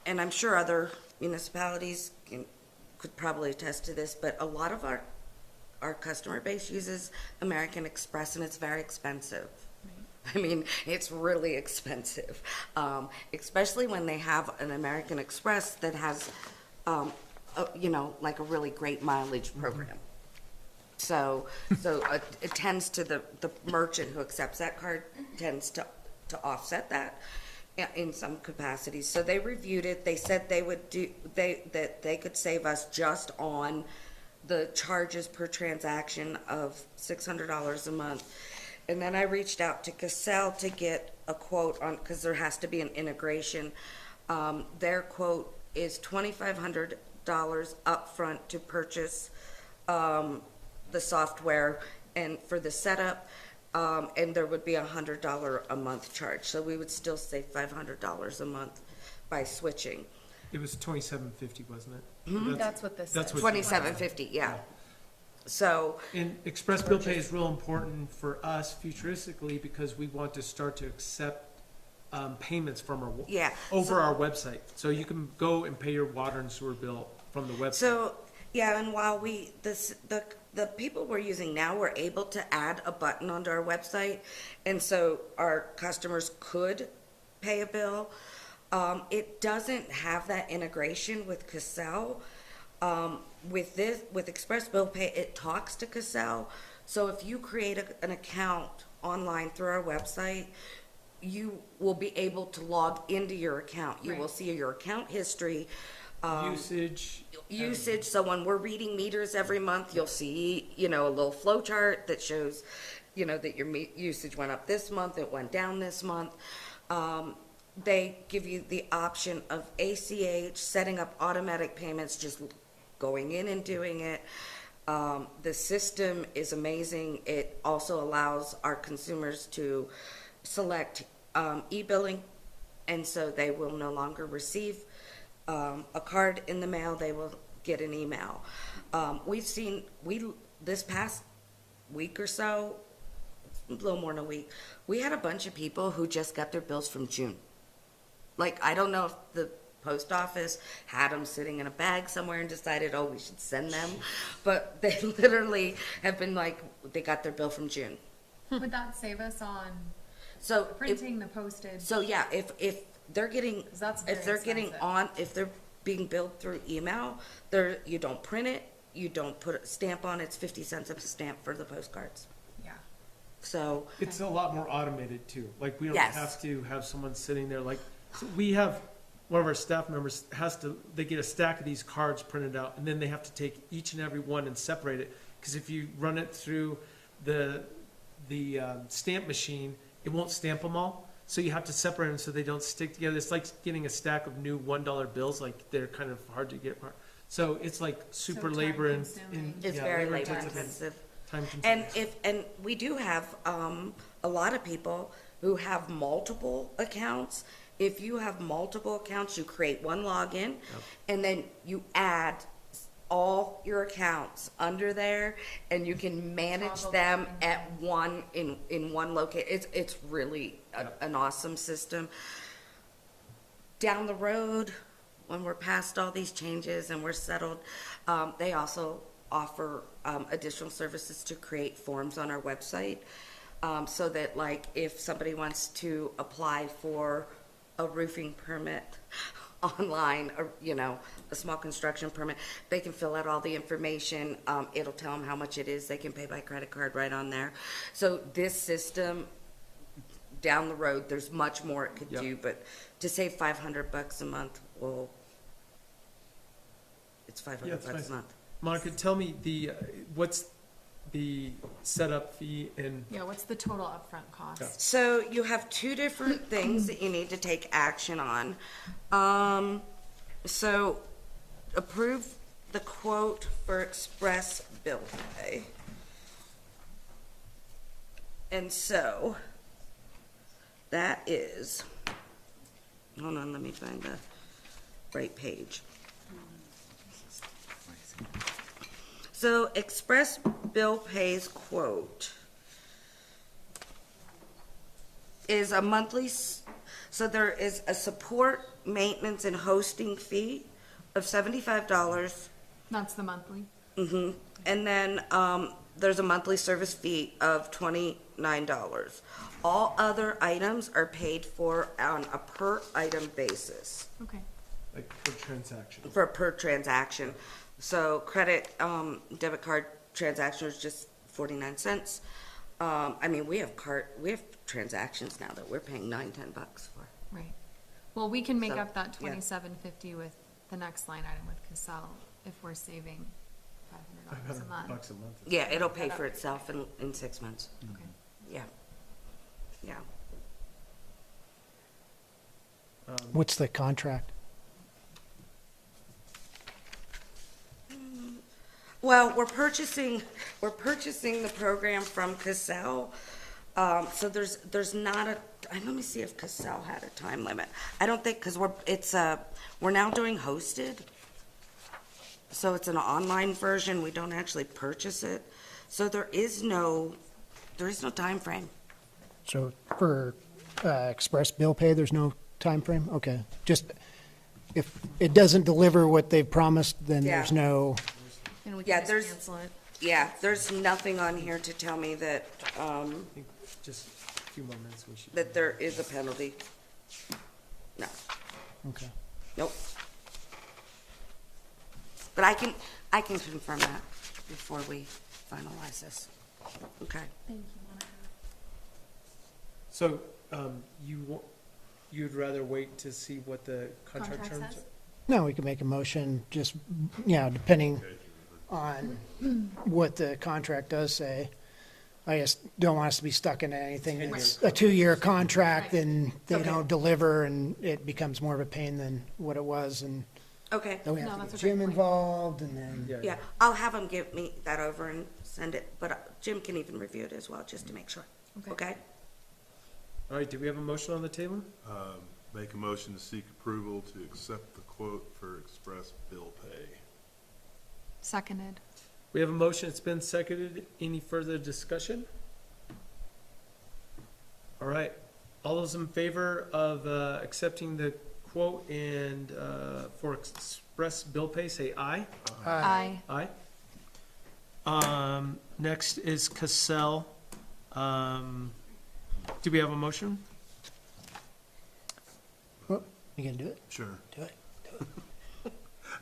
I'm sure other municipalities could probably attest to this, but a lot of our customer base uses American Express, and it's very expensive. It's really expensive, especially when they have an American Express that has, like a really great mileage program. So it tends to, the merchant who accepts that card tends to offset that in some capacities. So they reviewed it. They said that they could save us just on the charges per transaction of $600 a month. And then I reached out to Casell to get a quote on, because there has to be an integration. Their quote is $2,500 upfront to purchase the software and for the setup, and there would be $100 a month charge. So we would still save $500 a month by switching. It was $27.50, wasn't it? That's what this That's is. what- $27.50, yeah. So, And Express Bill Pay is real important for us futuristically because we want to start to accept payments from our yeah. over our website. So you can go and pay your water and sewer bill from the website. So, yeah, and while the people we're using now were able to add a button onto our website, and so our customers could pay a bill. It doesn't have that integration with Casell. With Express Bill Pay, it talks to Casell. So if you create an account online through our website, you will be able to log into your account. You will see your account history. Usage. So when we're reading meters every month, you'll see, a little flow chart that shows, that your usage went up this month, it went down this month. They give you the option of ACH, setting up automatic payments, just going in and doing it. The system is amazing. It also allows our consumers to select e-billing, and so they will no longer receive a card in the mail. They will get an email. This past week or so, a little more than a week, we had a bunch of people who just got their bills from June. I don't know if the post office had them sitting in a bag somewhere and decided, we should send them. But they literally have been they got their bill from June. Would that save us on So printing the postage? So yeah, if they're getting, 'Cause that's if very they're getting expensive. on, if they're being billed through email, you don't print it, you don't put a stamp on it, it's 50 cents a stamp for the postcards. Yeah. So, It's a lot more automated too. Like, we don't Yes. have to have someone sitting there, like, so we have, one of our staff members they get a stack of these cards printed out, and then they have to take each and every one and separate it. Because if you run it through the stamp machine, it won't stamp them all. So you have to separate them so they don't stick together. It's like getting a stack of new $1 bills, like they're kind of hard to get apart. So it's like super So labor and. time-consuming. it's yeah, very labor intensive and intensive. Time consuming. And we do have, a lot of people who have multiple accounts. If you have multiple accounts, you create one login, and then you add all your accounts under there, and you can manage them at one, in one location. It's really an awesome system. Down the road, when we're past all these changes and we're settled, they also offer additional services to create forms on our website, so that, like, if somebody wants to apply for a roofing permit online, or, you know, a small construction permit, they can fill out all the information. It'll tell them how much it is. They can pay by credit card right on there. So this system, down the road, there's much more it could Yep. do, but to save $500 a month, well, it's Yeah, $500 it's a nice. month. Monica, tell me what's the setup fee and, Yeah, what's the total upfront cost? So you have two different things that you need to take action on. So approve the quote for express bill pay. And so that is, hold on, let me find the right page. So express bill pays quote is a monthly, so there is a support, maintenance, and hosting fee of $75. That's the monthly. And then there's a monthly service fee of $29. All other items are paid for on a per item basis, Okay. like, per transaction? for per transaction. So credit, debit card transaction is just 49 cents. I mean, we have transactions now that we're paying $9-10 for. Right. Well, we can make So, up that yeah. $27.50 with the next line item with Casell if we're saving $500 a month. $500 a month. Yeah, it'll pay for itself in 6 months. Okay. Yeah. Yeah. What's the contract? Well, we're purchasing the program from Cassell. So there's not let me see if Cassell had a time limit. I don't think, because we're now doing hosted. So it's an online version. We don't actually purchase it. So there is no time frame. So for express bill pay, there's no time frame. Okay. Just if it doesn't deliver what they've promised, then Yeah. there's no, And we Yeah, can just there's- cancel it. Yeah, there's nothing on here to tell me that, I think just a few more minutes we should. that there is a penalty. No, okay. nope. But I can confirm that before we finalize this. Okay. Thank you, Monica. So, you'd rather wait to see what the contract Contract terms? says? No, we can make a motion, just, depending on what the contract does say. I just don't want us to be stuck into anything that's a 2-year contract and they Okay. don't deliver and it becomes more of a pain than what it was and Okay, then we No, have to that's get a great Jim point. involved and then, yeah, I'll have them give me that over and send it, but Jim can even review it as well, just to make sure. Okay? All right, do we have a motion on the table? Make a motion to seek approval to accept the quote for express bill pay. Seconded. We have a motion, it's been seconded. Any further discussion? All right, all those in favor of accepting the quote and for express bill pay, say aye. Aye. Aye. Next is Cassell. Do we have a motion? You gonna do it? Sure. Do it.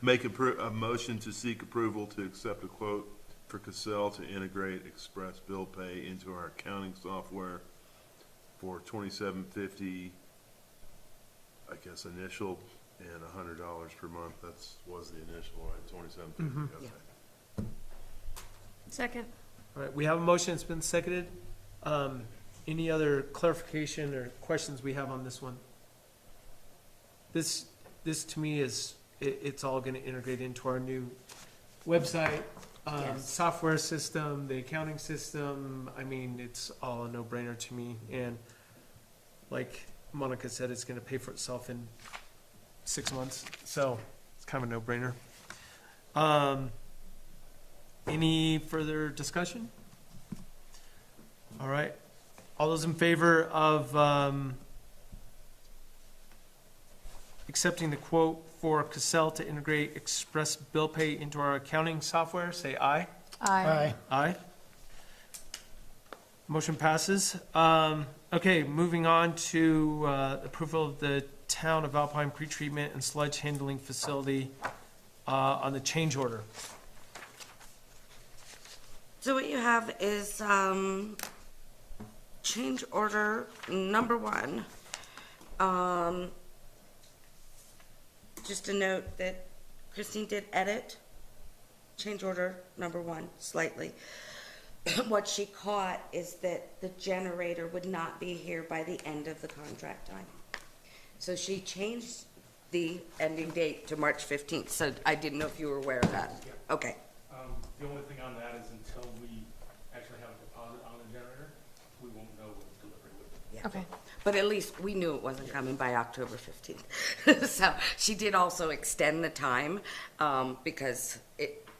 Make a motion to seek approval to accept a quote for Cassell to integrate express bill pay into our accounting software for $27.50, I guess, initial, and $100 per month. Was the initial, right? $27.50. Okay. Second. All right, we have a motion, it's been seconded. Any other clarification or questions we have on this one? This to me is, it's all gonna integrate into our new website, software system, the accounting system. I mean, it's all a no-brainer to me, and like Monica said, it's gonna pay for itself in 6 months, so it's kind of a no-brainer. Any further discussion? All right, all those in favor of accepting the quote for Cassell to integrate express bill pay into our accounting software, say aye. Aye. Aye. Motion passes. Okay, moving on to approval of the Town of Alpine pretreatment and sludge handling facility on the change order. So what you have is change order number 1. Just a note that Christine did edit change order number 1 slightly. What she caught is that the generator would not be here by the end of the contract time. So she changed the ending date to March 15th. So I didn't know if you were aware of that. Okay. The only thing on that is until we actually have a deposit on the generator, we won't know what delivery would be. Yeah. Okay. But at least we knew it wasn't coming by October 15th. So she did also extend the time because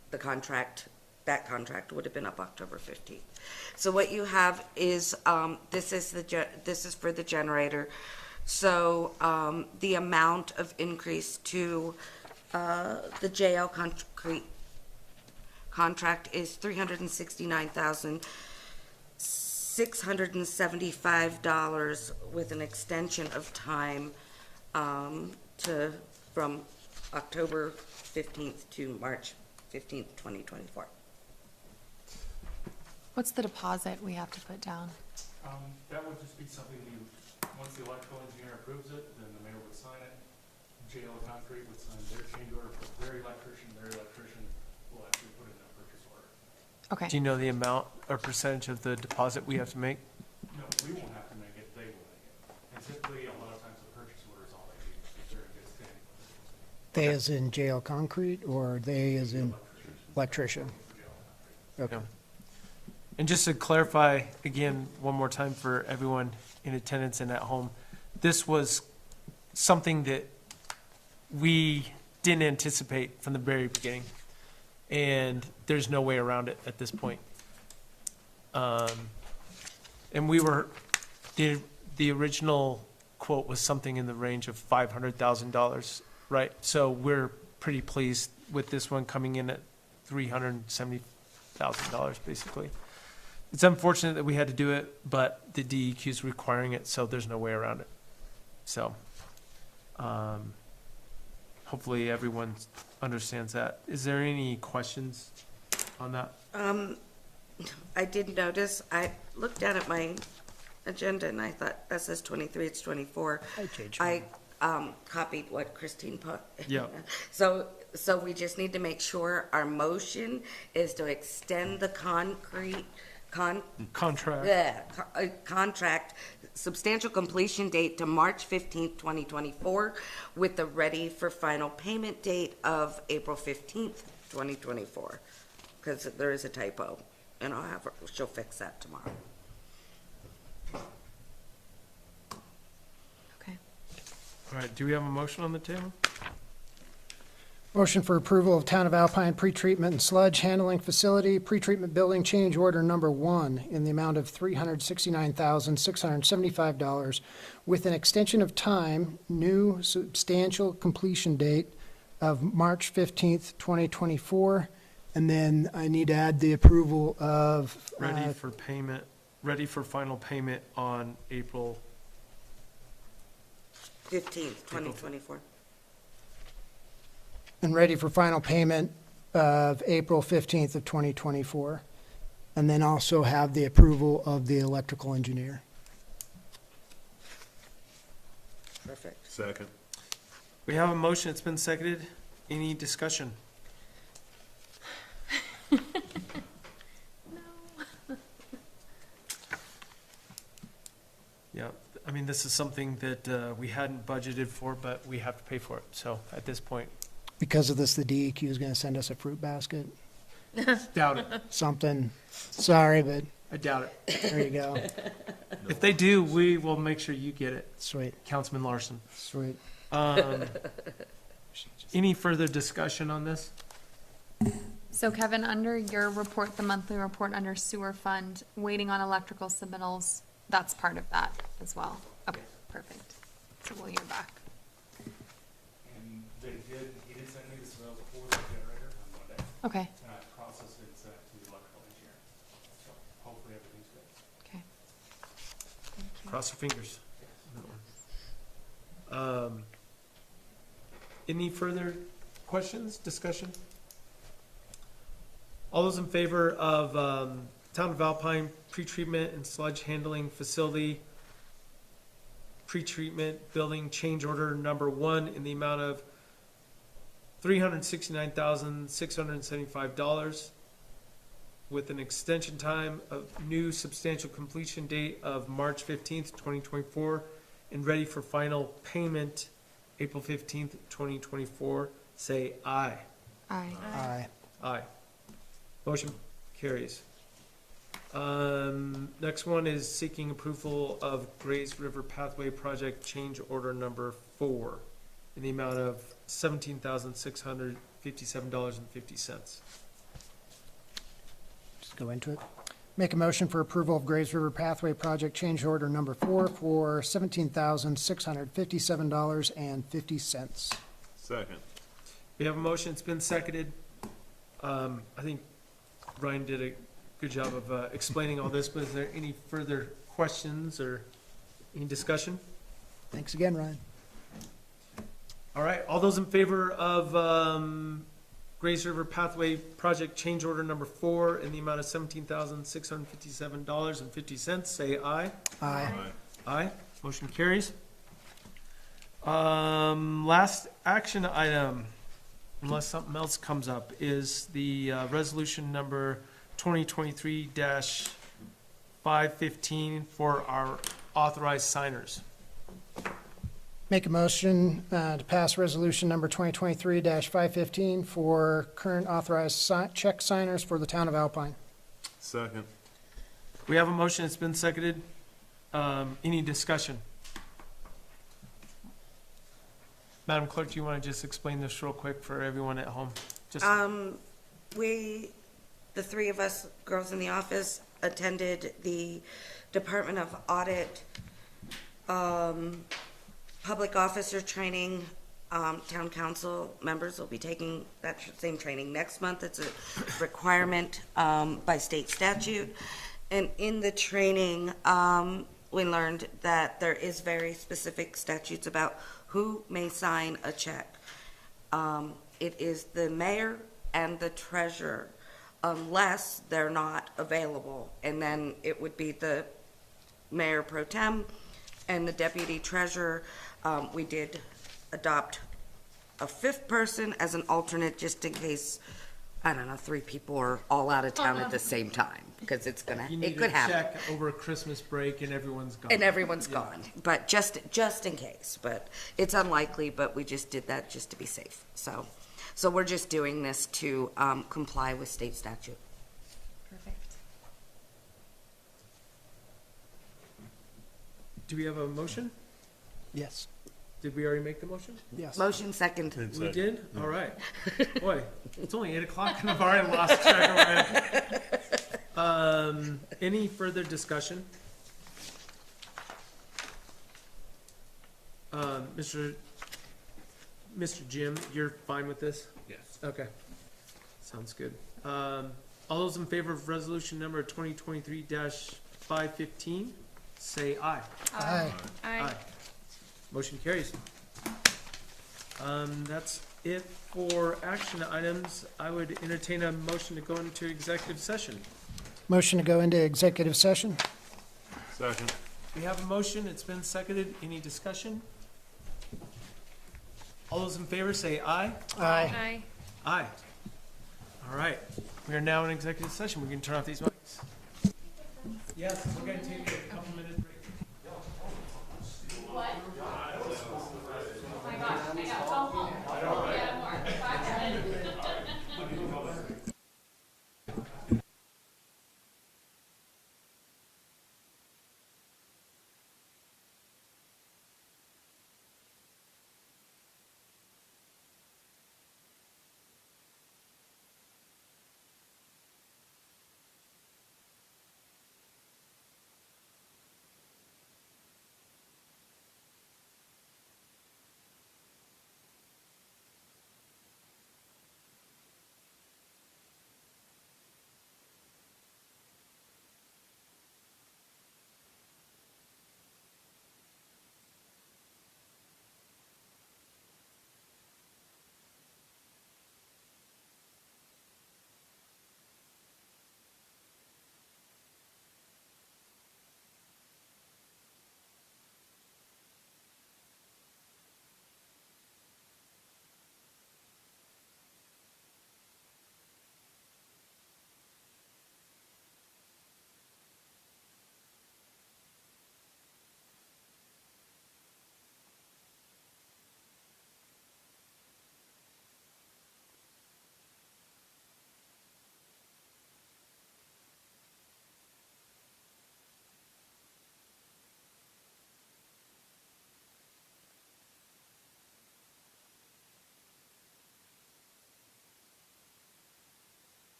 that contract would have been up October 15th. So what you have is, this is for the generator. So the amount of increase to the JL Concrete contract is $369,675 with an extension of time from October 15th to March 15th, 2024. What's the deposit we have to put down? That would just be something once the electrical engineer approves it, then the mayor would sign it. JL Concrete would sign their change order for their electrician will actually put in a purchase order. Okay. Do you know the amount or percentage of the deposit we have to make? No, we won't have to make it, they will make it. And typically, a lot of times the purchase order is all they need, if they're in good standing. They as in jail concrete or they as in electrician? Okay. And just to clarify again, one more time for everyone in attendance and at home, this was something that we didn't anticipate from the very beginning, and there's no way around it at this point. And the original quote was something in the range of $500,000, right? So we're pretty pleased with this one coming in at $370,000, basically. It's unfortunate that we had to do it, but the DEQ is requiring it, so there's no way around it. So, hopefully everyone understands that. Is there any questions on that? I did notice, I looked down at my agenda and I thought, that says 23, it's 24. I changed I copied what Christine put. Yeah. So we just need to make sure our motion is to extend the contract substantial completion date to March 15th, 2024, with the ready for final payment date of April 15th, 2024. Because there is a typo, and she'll fix that tomorrow. Okay. All right, do we have a motion on the table? Motion for approval of Town of Alpine pretreatment and sludge handling facility, pretreatment building change order number 1 in the amount of $369,675 with an extension of time, new substantial completion date of March 15th, 2024. And then I need to add the approval of. Ready for payment, ready for final payment on April 15th, 2024. And ready for final payment of April 15th of 2024. And then also have the approval of the electrical engineer. Perfect. Second. We have a motion, it's been seconded. Any discussion? Yeah, I mean, this is something that we hadn't budgeted for, but we have to pay for it. So at this point, Because of this, the DEQ is going to send us a fruit basket, doubt it. something. Sorry, but I doubt it. there you go. If they do, we will make sure you get it, Sweet, Councilman Larson. sweet. Any further discussion on this? So Kevin, under your report, the monthly report under sewer fund, waiting on electrical submittals, that's part of that as well. Okay, perfect. So we'll hear back. And he did send me the smells for the generator on Monday, Okay, and I processed it and sent it to the electrical engineer. So hopefully everything's good. okay. Thank you. Cross your fingers. Any further questions, discussion? All those in favor of Town of Alpine pretreatment and sludge handling facility pretreatment building change order number 1 in the amount of $369,675 with an extension time of new substantial completion date of March 15th, 2024, and ready for final payment April 15th, 2024, say aye. Aye. Aye. Aye. Motion carries. Next one is seeking approval of Grays River Pathway Project Change Order Number 4 in the amount of $17,657.50. Just go into it. Make a motion for approval of Grays River Pathway Project Change Order Number 4 for $17,657.50. Second. We have a motion, it's been seconded. I think Ryan did a good job of explaining all this, but is there any further questions or any discussion? Thanks again, Ryan. All right, all those in favor of Grays River Pathway Project Change Order Number 4 in the amount of $17,657.50, say aye. Aye. Aye, motion carries. Last action item, unless something else comes up, is the resolution number 2023-515 for our authorized signers. Make a motion to pass resolution number 2023-515 for current authorized check signers for the town of Alpine. Second. We have a motion, it's been seconded. Any discussion? Madam Clerk, do you want to just explain this real quick for everyone at home? Just The three of us girls in the office attended the Department of Audit public officer training. Town council members will be taking that same training next month. It's a requirement by state statute. And in the training, we learned that there is very specific statutes about who may sign a check. It is the mayor and the treasurer, unless they're not available. And then it would be the mayor pro tem and the deputy treasurer. We did adopt a fifth person as an alternate, just in case, I don't know, 3 people are all out of town at the same time, because it you could need a happen. check over Christmas break and everyone's gone. And everyone's gone, but just in case, but it's unlikely, but we just did that just to be safe. So we're just doing this to comply with state statute. Perfect. Do we have a motion? Yes. Did we already make the motion? Yes. Motion second. We did? All right. Boy, it's only 8 o'clock and I've already lost track of it. Any further discussion? Mr. Jim, you're fine with this? Yes. Okay. Sounds good. All those in favor of resolution number 2023-515, say aye. Aye. Aye. Motion carries. That's it for action items. I would entertain a motion to go into executive session. Motion to go into executive session? Second. We have a motion, it's been seconded. Any discussion? All those in favor say aye. Aye. Aye. Aye. All right, we are now in executive session. We can turn off these mics. Yes, we're gonna take it.